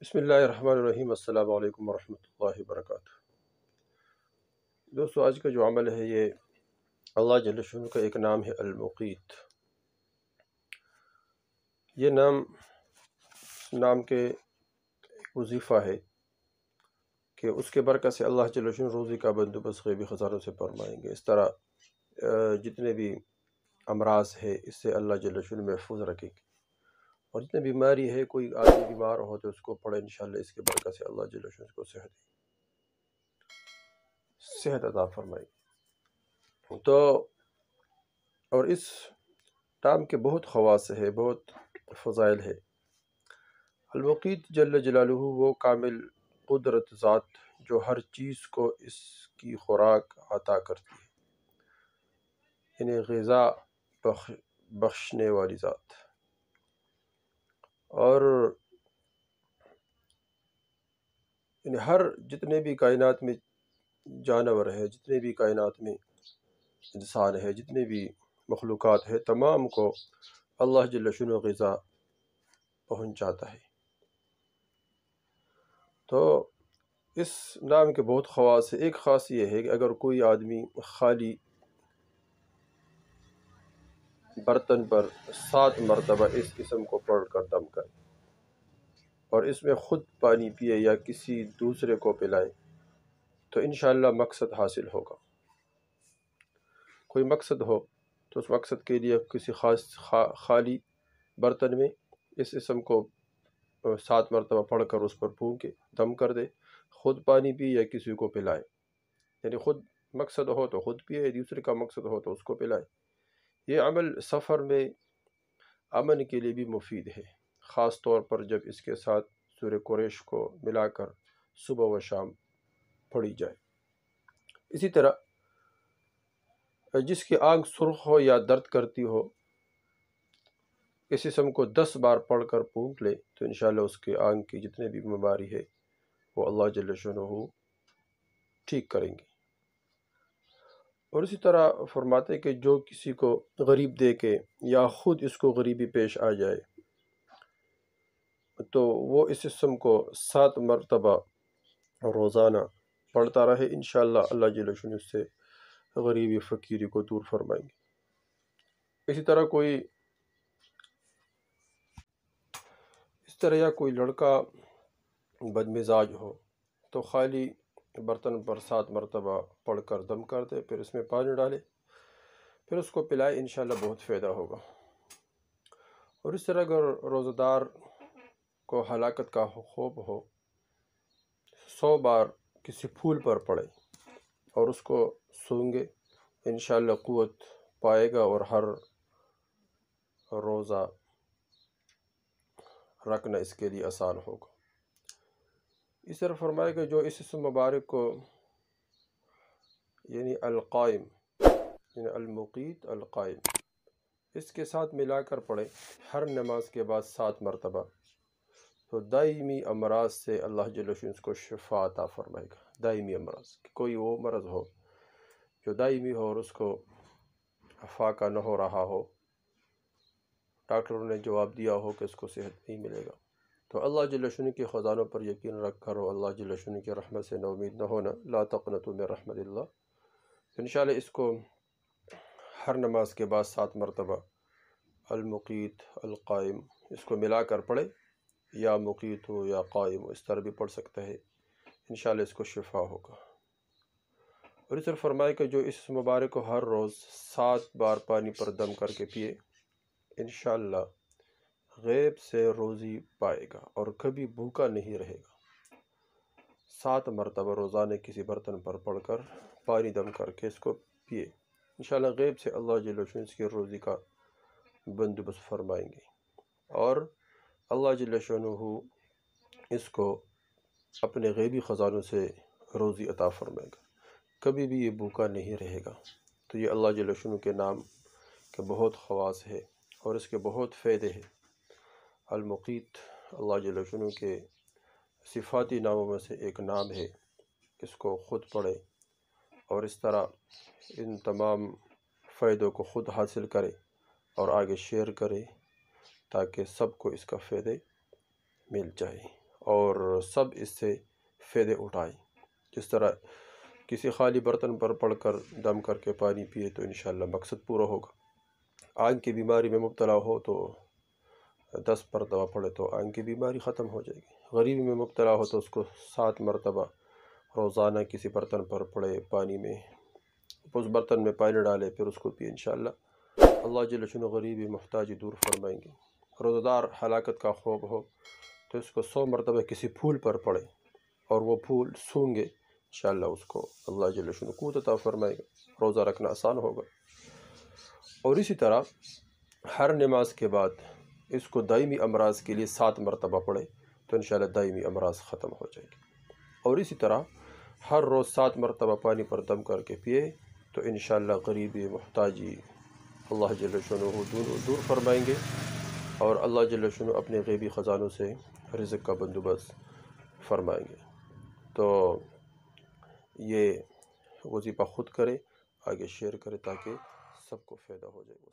بسم اللہ الرحمن الرحیم۔ السلام علیکم ورحمۃ اللہ وبرکاتہ۔ دوستو، آج کا جو عمل ہے یہ اللہ جل شانہ کا ایک نام ہے المقیت۔ یہ نام کے ایک وظیفہ ہے کہ اس کے برکت سے اللہ جل شانہ روزی کا بندوبست غیبی خزانوں سے فرمائیں گے۔ اس طرح جتنے بھی امراض ہے اس سے اللہ جل شانہ محفوظ رکھیں گے، اور جتنے بیماری ہے، کوئی آدمی بیمار ہو تو اس کو پڑھے، انشاءاللہ اس کے برکت سے اللہ جل شانہ اس کو صحت عطا فرمائے۔ تو اور اس نام کے بہت خواص ہے، بہت فضائل ہے۔ المقیت جل جلالہ وہ کامل قدرت ذات جو ہر چیز کو اس کی خوراک عطا کرتی ہے، یعنی غذا بخشنے والی ذات۔ اور یعنی ہر جتنے بھی کائنات میں جانور ہے، جتنے بھی کائنات میں انسان ہے، جتنے بھی مخلوقات ہے، تمام کو اللہ جل شانہ غذا پہنچاتا ہے۔ تو اس نام کے بہت خواص ہے۔ ایک خاص یہ ہے کہ اگر کوئی آدمی خالی برتن پر 7 مرتبہ اس اسم کو پڑھ کر دم کرے اور اس میں خود پانی پیے یا کسی دوسرے کو پلائے تو انشاءاللہ مقصد حاصل ہوگا۔ کوئی مقصد ہو تو اس مقصد کے لیے کسی خالی برتن میں اس اسم کو 7 مرتبہ پڑھ کر اس پر پھونکے دم کر دے، خود پانی پی یا کسی کو پلائے، یعنی خود مقصد ہو تو خود پیے، دوسرے کا مقصد ہو تو اس کو پلائے۔ یہ عمل سفر میں امن کے لیے بھی مفید ہے، خاص طور پر جب اس کے ساتھ سورہ قریش کو ملا کر صبح و شام پڑھی جائے۔ اسی طرح جس کی آنکھ سرخ ہو یا درد کرتی ہو، اس اسم کو 10 بار پڑھ کر پھونک لے تو انشاءاللہ اس کے آنکھ کی جتنے بھی بیماری ہے وہ اللہ جل شانہ ٹھیک کریں گے۔ اور اسی طرح فرماتے کہ جو کسی کو غریب دیکھے یا خود اس کو غریبی پیش آ جائے تو وہ اس اسم کو 7 مرتبہ روزانہ پڑھتا رہے، انشاءاللہ اللہ جل شانہ اس سے غریبی فقیری کو دور فرمائیں گے۔ اسی طرح یا کوئی لڑکا بد مزاج ہو تو خالی برتن پر 7 مرتبہ پڑھ کر دم کر دے، پھر اس میں پانی ڈالے، پھر اس کو پلائے، انشاءاللہ بہت فائدہ ہوگا۔ اور اس طرح اگر روزہ دار کو ہلاکت کا خوف ہو، 100 بار کسی پھول پر پڑے اور اس کو سونگے، انشاءاللہ قوت پائے گا اور ہر روزہ رکھنا اس کے لیے آسان ہوگا۔ اس طرح فرمائے کہ جو اس اسم مبارک کو یعنی القائم، یعنی المقیت القائم، اس کے ساتھ ملا کر پڑھے ہر نماز کے بعد 7 مرتبہ تو دائمی امراض سے اللہ جل شانہ اس کو شفا عطا فرمائے گا۔ دائمی امراض، کوئی وہ مرض ہو جو دائمی ہو اور اس کو فاقہ نہ ہو رہا ہو، ڈاکٹروں نے جواب دیا ہو کہ اس کو صحت نہیں ملے گا، تو اللہ جل شانہ کے خزانوں پر یقین رکھ کر اور اللہ جل شانہ کی رحمت سے نا امید نہ ہونا، لا تقنطوا من رحمت اللہ۔ انشاءاللہ اس کو ہر نماز کے بعد 7 مرتبہ المقیت القائم اس کو ملا کر پڑھے، یا مقیت ہو یا قائم ہو، اس طرح بھی پڑھ سکتا ہے، انشاءاللہ اس کو شفا ہوگا۔ اور اس طرح فرمائے کہ جو اس مبارک کو ہر روز 7 بار پانی پر دم کر کے پیے، انشاءاللہ غیب سے روزی پائے گا اور کبھی بھوکا نہیں رہے گا۔ 7 مرتبہ روزانہ کسی برتن پر پڑھ کر پانی دم کر کے اس کو پیے، انشاءاللہ غیب سے اللہ جل شانہ اس کی روزی کا بندوبست فرمائیں گے، اور اللہ جل شانہ اس کو اپنے غیبی خزانوں سے روزی عطا فرمائے گا، کبھی بھی یہ بھوکا نہیں رہے گا۔ تو یہ اللہ جل شانہ کے نام کے بہت خواص ہے اور اس کے بہت فائدے ہیں۔ المقیت اللہ جل شانہ کے صفاتی ناموں میں سے ایک نام ہے، اس کو خود پڑھے اور اس طرح ان تمام فائدوں کو خود حاصل کرے اور آگے شیئر کرے تاکہ سب کو اس کا فائدے مل جائے۔ اور سب اس سے فائدے اٹھائیں۔ جس طرح کسی خالی برتن پر پڑھ کر دم کر کے پانی پیے تو انشاءاللہ مقصد پورا ہوگا۔ آنکھ کی بیماری میں مبتلا ہو تو 10 مرتبہ پڑھے تو آنکھ کی بیماری ختم ہو جائے گی۔ غریبی میں مبتلا ہو تو اس کو 7 مرتبہ روزانہ کسی برتن پر پڑے پانی میں، اس برتن میں پانی ڈالے پھر اس کو پیے، انشاءاللہ اللہ جل شانہ غریبی محتاجی دور فرمائیں گے۔ روزہ دار ہلاکت کا خوف ہو تو اس کو 100 مرتبہ کسی پھول پر پڑے اور وہ پھول سونگے، انشاءاللہ اس کو اللہ جل شانہ قوت عطا فرمائے گا، روزہ رکھنا آسان ہوگا۔ اور اسی طرح ہر نماز کے بعد اس کو دائمی امراض کے لیے 7 مرتبہ پڑھے تو انشاءاللہ دائمی امراض ختم ہو جائے گی۔ اور اسی طرح ہر روز 7 مرتبہ پانی پر دم کر کے پیے تو انشاءاللہ غریبی محتاجی اللہ جل شانہ دور فرمائیں گے، اور اللہ جل شانہ اپنے غیبی خزانوں سے رزق کا بندوبست فرمائیں گے۔ تو یہ وظیفہ خود کرے، آگے شیئر کرے تاکہ سب کو فائدہ ہو جائے۔